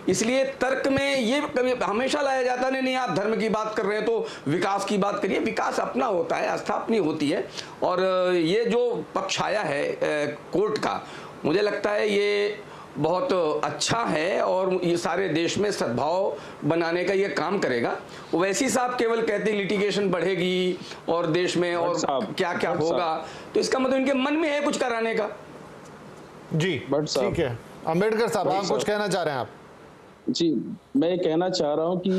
इसलिए तर्क में ये कभी हमेशा लाया जाता नहीं, आप धर्म की बात कर रहे हैं तो विकास की बात करिए। विकास अपना होता है, आस्था अपनी होती है। और ये जो पक्ष आया है कोर्ट का, मुझे लगता है ये बहुत अच्छा है और ये सारे देश में सद्भाव बनाने का ये काम करेगा। वैसी साहब केवल कहते हैं लिटिगेशन बढ़ेगी और देश में और क्या क्या होगा, तो इसका मतलब इनके मन में है कुछ कराने का। जी ठीक है, अंबेडकर साहब आप कुछ कहना चाह रहे हैं? आप जी, मैं कहना चाह रहा हूं कि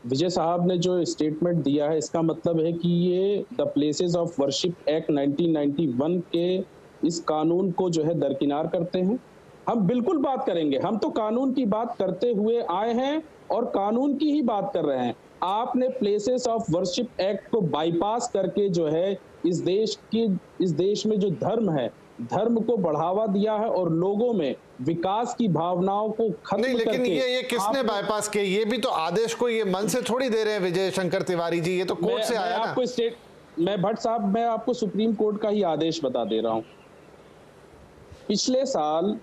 विजय साहब ने जो स्टेटमेंट दिया है, इसका मतलब है कि ये the places of worship act 1991 के इस कानून को जो है दरकिनार करते हैं। हम बिल्कुल बात करेंगे, हम तो कानून की बात करते हुए आए हैं और कानून की ही बात कर रहे हैं। आपने प्लेसेस ऑफ वर्शिप एक्ट को बाईपास करके जो है इस देश में जो धर्म है, धर्म को बढ़ावा दिया है और लोगों में विकास की भावनाओं को खत्म नहीं, लेकिन करके ये किसने बाईपास किया? ये भी तो आदेश को ये मन से थोड़ी दे रहे हैं विजय शंकर तिवारी जी, ये तो कोर्ट से आया ना। मैं भट्ट साहब, मैं आपको सुप्रीम कोर्ट का ही आदेश बता दे रहा हूं। पिछले साल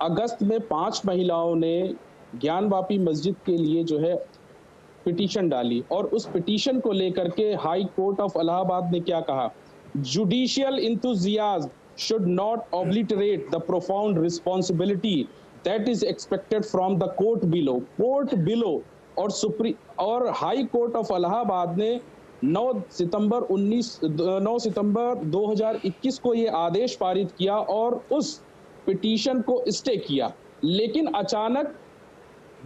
अगस्त में 5 महिलाओं ने ज्ञानवापी मस्जिद के लिए जो है पिटीशन डाली और उस पिटीशन को लेकर के हाई कोर्ट ऑफ इलाहाबाद ने क्या कहा? Judicial enthusiasm should not obliterate the profound responsibility that is expected from the court below. Court below और हाई कोर्ट ऑफ इलाहाबाद ने 9 सितंबर 2021 को ये आदेश पारित किया और उस पिटीशन को स्टे किया। लेकिन अचानक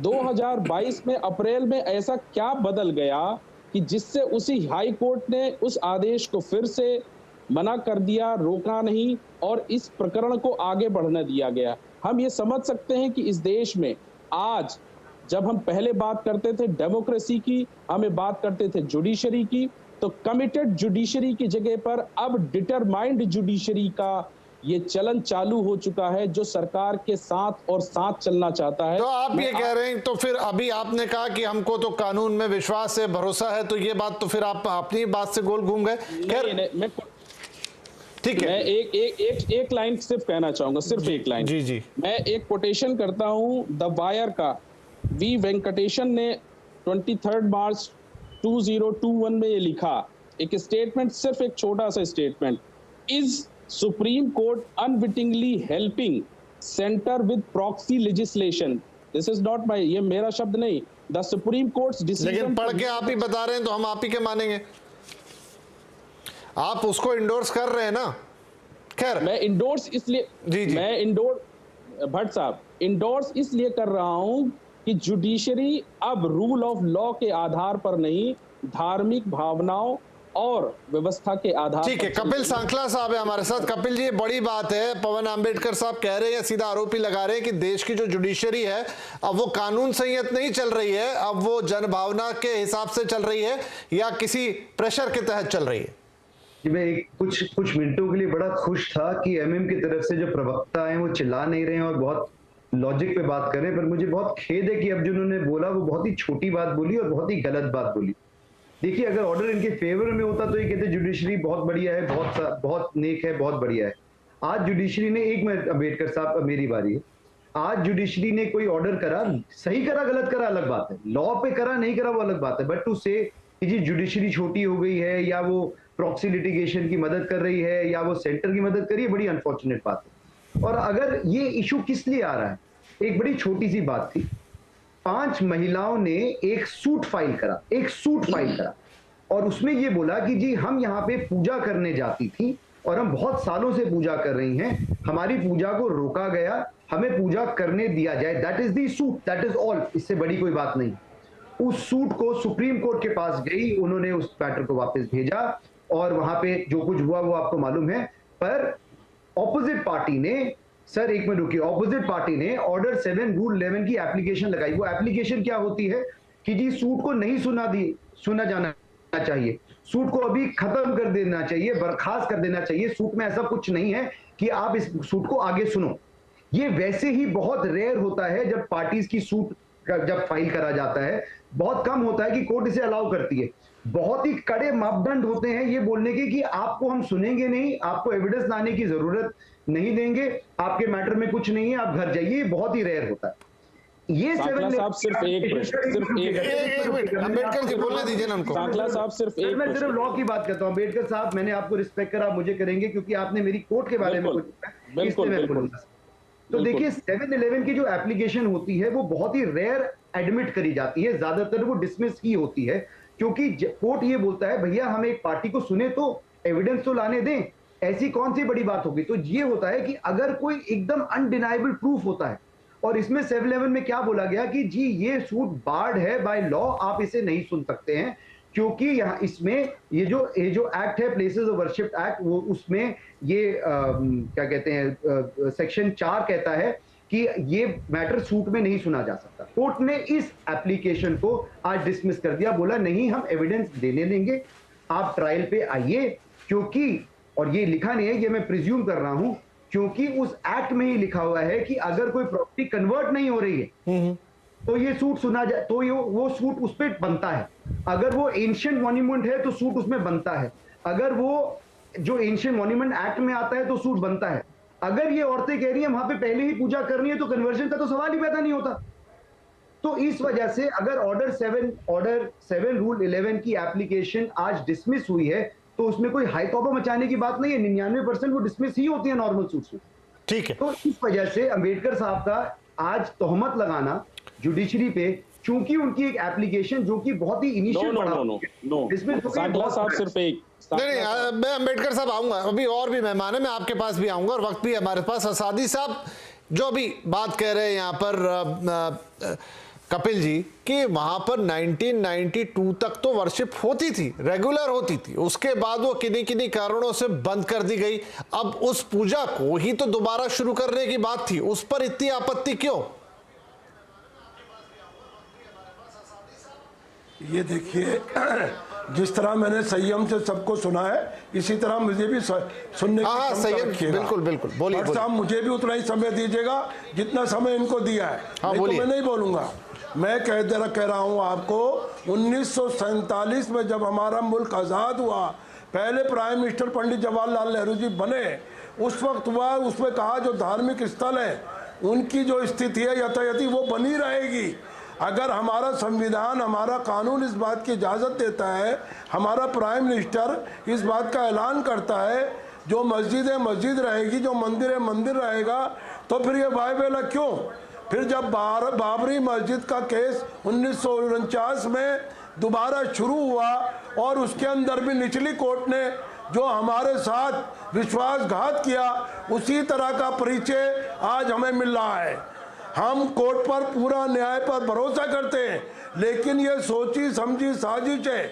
2022 में अप्रैल में ऐसा क्या बदल गया कि जिससे उसी हाई कोर्ट ने उस आदेश को फिर से मना कर दिया, रोका नहीं और इस प्रकरण को आगे बढ़ने दिया गया। हम ये समझ सकते हैं कि इस देश में आज, जब हम पहले बात करते थे डेमोक्रेसी की, हमें बात करते थे जुडिशरी की, तो कमिटेड जुडिशरी की जगह पर अब डिटरमाइंड जुडिशरी का ये चलन चालू हो चुका है, जो सरकार के साथ और साथ चलना चाहता है। तो आप ये कह रहे हैं, तो फिर अभी आपने कहा कि हमको तो कानून में विश्वास है, भरोसा है, तो ये बात तो फिर आप अपनी बात से गोल घूम गए। खैर ठीक है, मैं एक लाइन सिर्फ कहना चाहूंगा, सिर्फ एक लाइन। जी मैं एक कोटेशन करता हूं द वायर का। वी वेंकटेशन ने 23 मार्च 2021 में ये लिखा, एक स्टेटमेंट, सिर्फ एक छोटा सा statement. Is supreme court unwittingly helping centre with proxy legislation? This is not my, ये मेरा शब्द नहीं, द सुप्रीम कोर्ट्स डिसीजन। लेकिन पढ़ के आप ही बता रहे हैं तो हम आप ही के मानेंगे। आप उसको इंडोर्स कर रहे हैं ना। खैर मैं इंडोर्स इसलिए मैं भट्ट साहब इंडोर्स इसलिए कर रहा हूं कि जुडिशरी अब रूल ऑफ लॉ के आधार पर नहीं, धार्मिक भावनाओं और व्यवस्था के आधार। ठीक है, कपिल सांखला साहब है हमारे साथ। कपिल जी, ये बड़ी बात है, पवन आंबेडकर साहब कह रहे हैं, सीधा आरोपी लगा रहे हैं कि देश की जो जुडिशरी है अब वो कानून संहित नहीं चल रही है, अब वो जनभावना के हिसाब से चल रही है या किसी प्रेशर के तहत चल रही है। मैं कुछ मिनटों के लिए बड़ा खुश था कि एमएम की तरफ से जो प्रवक्ता हैं वो चिल्ला नहीं रहे हैं और बहुत लॉजिक पे बात कर रहे हैं, पर मुझे बहुत खेद है कि अब जो उन्होंने बोला वो बहुत ही छोटी बात बोली और बहुत ही गलत बात बोली। देखिए, अगर ऑर्डर इनके फेवर में होता तो ये कहते जुडिशरी बहुत बढ़िया है, बहुत नेक है, बहुत बढ़िया है। आज जुडिशरी ने, एक मिनट अम्बेडकर साहब मेरी बारी है, आज जुडिशरी ने कोई ऑर्डर करा, सही करा गलत करा अलग बात है, लॉ पे करा नहीं करा वो अलग बात है, बट टू से कि जी जुडिशरी छोटी हो गई है या वो प्रॉक्सी लिटिगेशन की मदद कर रही है या वो सेंटर की मदद कर रही है, बड़ी अनफॉर्चुनेट बात है। और अगर ये इशू किस लिए आ रहा है, एक बड़ी छोटी सी बात थी, 5 महिलाओं ने एक सूट फाइल करा और उसमें ये बोला कि जी हम यहाँ पे पूजा करने जाती थी और हम बहुत सालों से पूजा कर रही हैं, हमारी पूजा को रोका गया, हमें पूजा करने दिया जाए, that is the suit, that is all, इससे बड़ी कोई बात नहीं। उस सूट को सुप्रीम कोर्ट के पास गई, उन्होंने उस मैटर को वापस भेजा और वहां पे जो कुछ हुआ वो आपको मालूम है। पर ऑपोजिट पार्टी ने, सर एक मिनट रुकिए, ऑपोजिट पार्टी ने ऑर्डर 7 रूल 11 की एप्लीकेशन लगाई। वो एप्लीकेशन क्या होती है कि जी सूट को नहीं सुना जाना चाहिए, सूट को अभी खत्म कर देना चाहिए, बर्खास्त कर देना चाहिए, सूट में ऐसा कुछ नहीं है कि आप इस सूट को आगे सुनो। ये वैसे ही बहुत रेयर होता है जब पार्टीज की सूट जब फाइल करा जाता है, बहुत कम होता है कि कोर्ट इसे अलाउ करती है। बहुत ही कड़े मापदंड होते हैं ये बोलने के कि आपको हम सुनेंगे नहीं, आपको एविडेंस लाने की जरूरत नहीं देंगे, आपके मैटर में कुछ नहीं है, आप घर जाइए, बहुत ही रेयर होता है। ये सांकला साहब सिर्फ एक प्रश्न, सिर्फ एक मिनट, अम्बेडकर जी बोलने दीजिए ना उनको। सांकला साहब सिर्फ एक मैं सिर्फ प्रश्न। लॉ की बात करता हूँ। अम्बेडकर साहब, मैंने आपको रिस्पेक्ट करा, आप मुझे करेंगे क्योंकि आपने मेरी कोर्ट के बारे में बिल्कुल, कुछ कहा, बिल्कुल, इसलिए मैं बिल्कुल। बोलूंगा। तो देखिए 7-Eleven की जो एप्लीकेशन होती है वो बहुत ही रेयर एडमिट करी जाती है, ज्यादातर वो डिसमिस ही होती है, क्योंकि कोर्ट ये बोलता है भैया हम एक पार्टी को सुने तो एविडेंस तो लाने दें, ऐसी कौन सी बड़ी बात होगी। तो ये होता है कि अगर कोई एकदम अनडिनाइबल प्रूफ होता है, और इसमें 7-Eleven में क्या बोला गया कि जी ये सूट बार्ड है बाय लॉ, आप इसे नहीं सुन सकते हैं, क्योंकि यहाँ इसमें ये जो एक्ट है प्लेसेस ऑफ वर्शिप एक्ट, वो उसमें ये क्या कहते हैं सेक्शन 4 कहता है कि ये मैटर सूट में नहीं सुना जा सकता। कोर्ट ने इस एप्लीकेशन को आज डिसमिस कर दिया, बोला नहीं हम एविडेंस देने देंगे, आप ट्रायल पे आइए, क्योंकि और ये लिखा नहीं है, ये मैं प्रिज्यूम कर रहा हूं, क्योंकि उस एक्ट में ही लिखा हुआ है कि अगर कोई प्रॉपर्टी कन्वर्ट नहीं हो रही है तो ये सूट सुना जाए, तो ये वो सूट उस पर बनता है। अगर वो एंशिएंट मॉन्यूमेंट है तो सूट उसमें बनता है, अगर वो जो एंशिएंट मॉन्यूमेंट एक्ट में आता है तो सूट बनता है। अगर ये औरतें कह रही हैं वहां पे पहले ही पूजा करनी है तो कन्वर्जन का तो सवाल ही पैदा नहीं होता। तो इस वजह से अगर ऑर्डर 7 रूल 11 की एप्लीकेशन आज डिसमिस हुई है तो उसमें कोई हाई तौबा मचाने की बात नहीं है, 99% वो डिसमिस ही होती है नॉर्मल सूट्स में। ठीक है, तो इस वजह से अंबेडकर साहब का आज तोहमत लगाना जुडिशरी पे, चूंकि उनकी एक एप्लीकेशन जो कि बहुत ही इनिशियल सांकला साहब सिर्फ एक नहीं, मैं अम्बेडकर साहब आऊंगा, अभी और भी मेहमान है, मैं आपके पास भी आऊंगा और वक्त भी हमारे पास। सादी साहब जो अभी बात कह रहे हैं यहाँ पर कपिल जी कि वहां पर 1992 तक तो वर्शिप होती थी, रेगुलर होती थी, उसके बाद वो किन्हीं किन्हीं कारणों से बंद कर दी गई। अब उस पूजा को ही तो दोबारा शुरू करने की बात थी, उस पर इतनी आपत्ति क्यों? ये देखिए, जिस तरह मैंने संयम से सबको सुना है इसी तरह मुझे भी सुनने की संयम, बिल्कुल बिल्कुल, बोलिए साहब, मुझे भी उतना ही समय दीजिएगा जितना समय इनको दिया है। हाँ, तो मैं नहीं बोलूंगा। मैं कह रहा हूं आपको, 1947 में जब हमारा मुल्क आज़ाद हुआ, पहले प्राइम मिनिस्टर पंडित जवाहरलाल नेहरू जी बने, उस वक्त हुआ, उसमें कहा जो धार्मिक स्थल है उनकी जो स्थिति है यथायथी वो बनी रहेगी। अगर हमारा संविधान, हमारा कानून इस बात की इजाज़त देता है, हमारा प्राइम मिनिस्टर इस बात का ऐलान करता है, जो मस्जिद है मस्जिद रहेगी, जो मंदिर है मंदिर रहेगा, तो फिर ये वायबल है क्यों? फिर जब बाबरी मस्जिद का केस 1949 में दोबारा शुरू हुआ और उसके अंदर भी निचली कोर्ट ने जो हमारे साथ विश्वासघात किया, उसी तरह का परिचय आज हमें मिल रहा है। हम कोर्ट पर पूरा न्याय पर भरोसा करते हैं, लेकिन ये सोची समझी साजिश है